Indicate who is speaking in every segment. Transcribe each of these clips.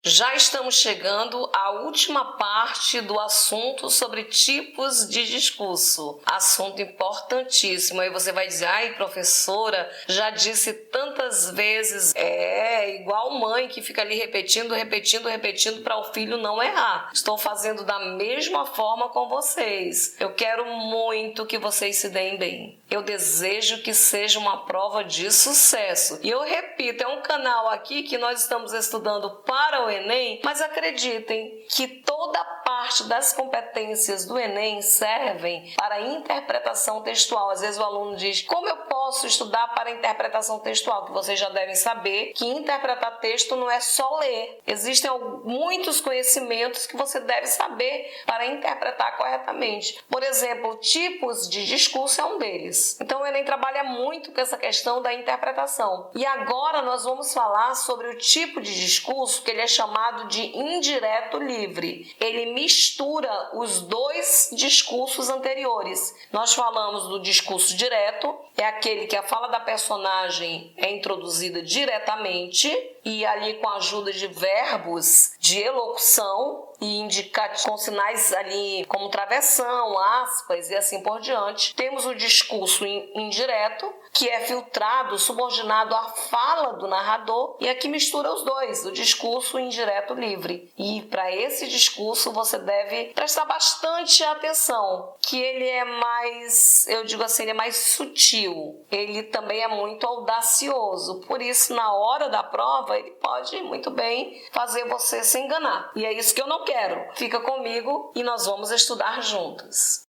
Speaker 1: Já estamos chegando à última parte do assunto sobre tipos de discurso. Assunto importantíssimo. Aí você vai dizer, ai professora, já disse tantas vezes. É igual mãe que fica ali repetindo para o filho não errar. Estou fazendo da mesma forma com vocês. Eu quero muito que vocês se deem bem. Eu desejo que seja uma prova de sucesso. E eu repito, é um canal aqui que nós estamos estudando para o Enem, mas acreditem que toda parte das competências do Enem servem para a interpretação textual. Às vezes o aluno diz, como eu posso estudar para a interpretação textual? Que vocês já devem saber que interpretar texto não é só ler. Existem muitos conhecimentos que você deve saber para interpretar corretamente. Por exemplo, tipos de discurso é um deles. Então o Enem trabalha muito com essa questão da interpretação. E agora nós vamos falar sobre o tipo de discurso que ele é chamado de indireto livre. Ele mistura os dois discursos anteriores. Nós falamos do discurso direto, é aquele que a fala da personagem é introduzida diretamente e ali com a ajuda de verbos de elocução e indicativos com sinais ali como travessão, aspas e assim por diante. Temos o discurso indireto, que é filtrado, subordinado à fala do narrador, e aqui mistura os dois, o discurso indireto livre. E para esse discurso você deve prestar bastante atenção, que ele é mais, eu digo assim, ele é mais sutil. Ele também é muito audacioso, por isso na hora da prova ele pode muito bem fazer você se enganar. E é isso que eu não quero. Fica comigo e nós vamos estudar juntos.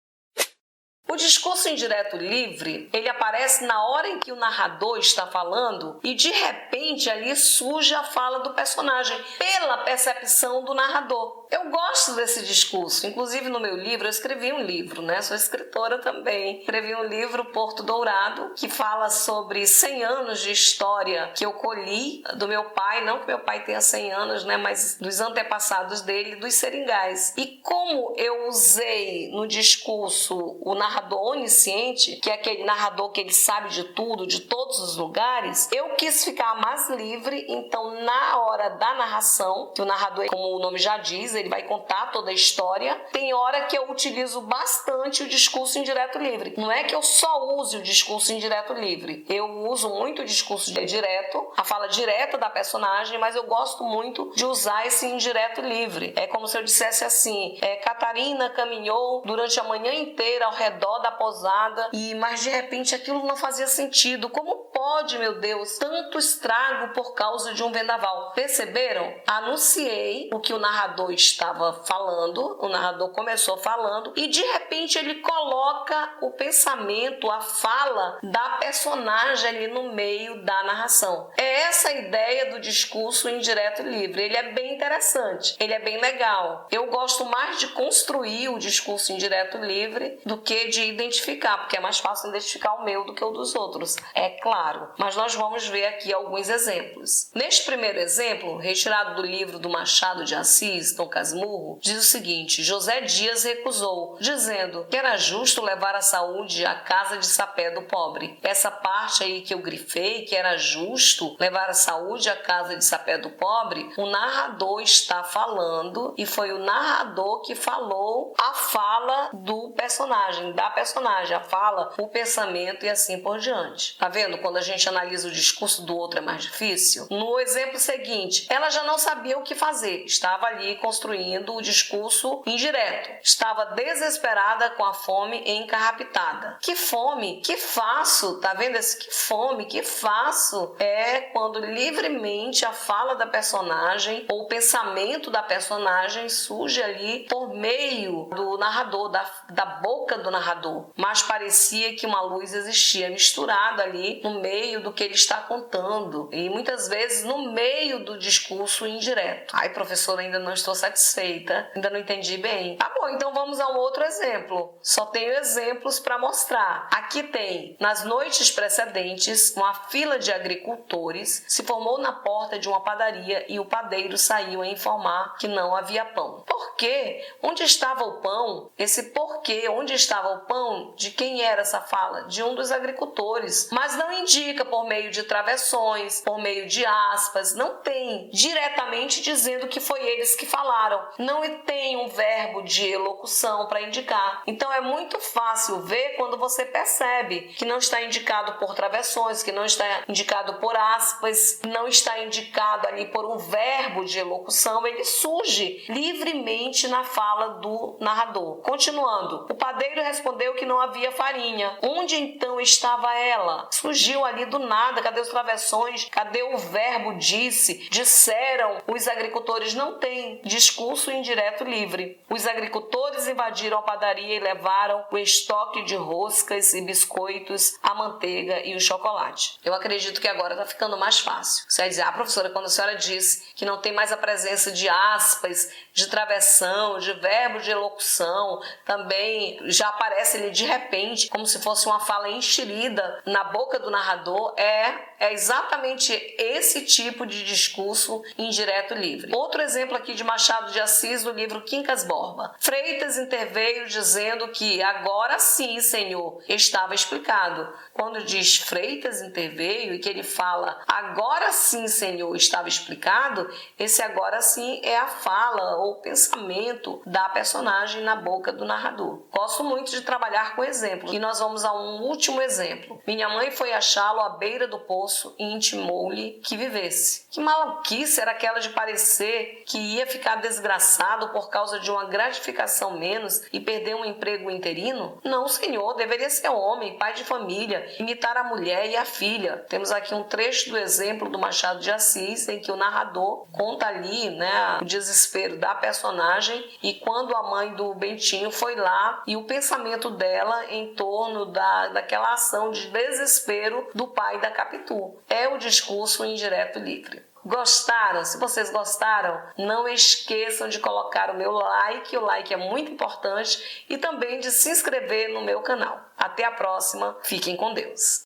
Speaker 1: O discurso indireto livre, ele aparece na hora em que o narrador está falando e de repente ali surge a fala do personagem pela percepção do narrador. Eu gosto desse discurso, inclusive no meu livro, eu escrevi um livro, né? Sou escritora também. Escrevi um livro, Porto Dourado, que fala sobre 100 anos de história que eu colhi do meu pai, não que meu pai tenha 100 anos, né? Mas dos antepassados dele, dos seringais. E como eu usei no discurso o narrador onisciente, que é aquele narrador que ele sabe de tudo, de todos os lugares, eu quis ficar mais livre, então na hora da narração, que o narrador, como o nome já diz, ele vai contar toda a história, tem hora que eu utilizo bastante o discurso indireto livre. Não é que eu só use o discurso indireto livre, eu uso muito o discurso direto, a fala direta da personagem, mas eu gosto muito de usar esse indireto livre. É como se eu dissesse assim, Catarina caminhou durante a manhã inteira ao redor da posada, mas de repente aquilo não fazia sentido. Como pode, meu Deus, tanto estrago por causa de um vendaval? Perceberam? Anunciei o que o narrador estava falando, o narrador começou falando e de repente ele coloca o pensamento, a fala da personagem ali no meio da narração. É essa a ideia do discurso indireto livre. Ele é bem interessante, ele é bem legal. Eu gosto mais de construir o discurso indireto livre do que de identificar, porque é mais fácil identificar o meu do que o dos outros, é claro. Mas nós vamos ver aqui alguns exemplos. Neste primeiro exemplo, retirado do livro do Machado de Assis, Dom Casmurro, diz o seguinte: José Dias recusou, dizendo que era justo levar a saúde à casa de sapé do pobre. Essa parte aí que eu grifei, que era justo levar a saúde à casa de sapé do pobre, o narrador está falando e foi o narrador que falou a fala do personagem, da personagem, a fala, o pensamento e assim por diante. Tá vendo? Quando a gente analisa o discurso do outro é mais difícil. No exemplo seguinte, ela já não sabia o que fazer, estava ali construindo o discurso indireto, estava desesperada com a fome e encarrapitada. Que fome? Que faço? Tá vendo esse que fome? Que faço? É quando livremente a fala da personagem ou o pensamento da personagem surge ali por meio do narrador, da boca do narrador, mas parecia que uma luz existia misturada ali no meio do que ele está contando e muitas vezes no meio do discurso indireto. Ai, professora, ainda não estou satisfeita, ainda não entendi bem. Tá bom, então vamos a um outro exemplo. Só tenho exemplos para mostrar. Aqui tem, nas noites precedentes, uma fila de agricultores se formou na porta de uma padaria e o padeiro saiu a informar que não havia pão. Por quê? Onde estava o pão? Esse porquê, onde estava o pão, de quem era essa fala? De um dos agricultores. Mas não indica indica por meio de travessões, por meio de aspas, não tem diretamente dizendo que foi eles que falaram, não tem um verbo de elocução para indicar. Então é muito fácil ver quando você percebe que não está indicado por travessões, que não está indicado por aspas, não está indicado ali por um verbo de elocução, ele surge livremente na fala do narrador. Continuando, o padeiro respondeu que não havia farinha. Onde então estava ela? Surgiu ali do nada, cadê os travessões? Cadê o verbo disse? Disseram, os agricultores não têm discurso indireto livre. Os agricultores invadiram a padaria e levaram o estoque de roscas e biscoitos, a manteiga e o chocolate. Eu acredito que agora está ficando mais fácil. Você vai dizer, professora, quando a senhora disse que não tem mais a presença de aspas, de travessão, de verbo de elocução, também já aparece ali de repente, como se fosse uma fala enxerida na boca do narrador, é exatamente esse tipo de discurso indireto livre. Outro exemplo aqui de Machado de Assis, do livro Quincas Borba. Freitas interveio dizendo que agora sim, Senhor, estava explicado. Quando diz Freitas interveio e que ele fala agora sim, Senhor, estava explicado, esse agora sim é a fala ou pensamento da personagem na boca do narrador. Gosto muito de trabalhar com exemplos e nós vamos a um último exemplo. Minha mãe foi achá-lo à beira do poço e intimou-lhe que vivesse. Que maluquice era aquela de parecer que ia ficar desgraçado por causa de uma gratificação menos e perder um emprego interino? Não, senhor, deveria ser homem, pai de família, imitar a mulher e a filha. Temos aqui um trecho do exemplo do Machado de Assis em que o narrador conta ali, o desespero da personagem e quando a mãe do Bentinho foi lá e o pensamento dela em torno daquela ação de desespero do pai da Capitu. É o discurso indireto livre. Gostaram? Se vocês gostaram, não esqueçam de colocar o meu like, o like é muito importante, e também de se inscrever no meu canal. Até a próxima, fiquem com Deus!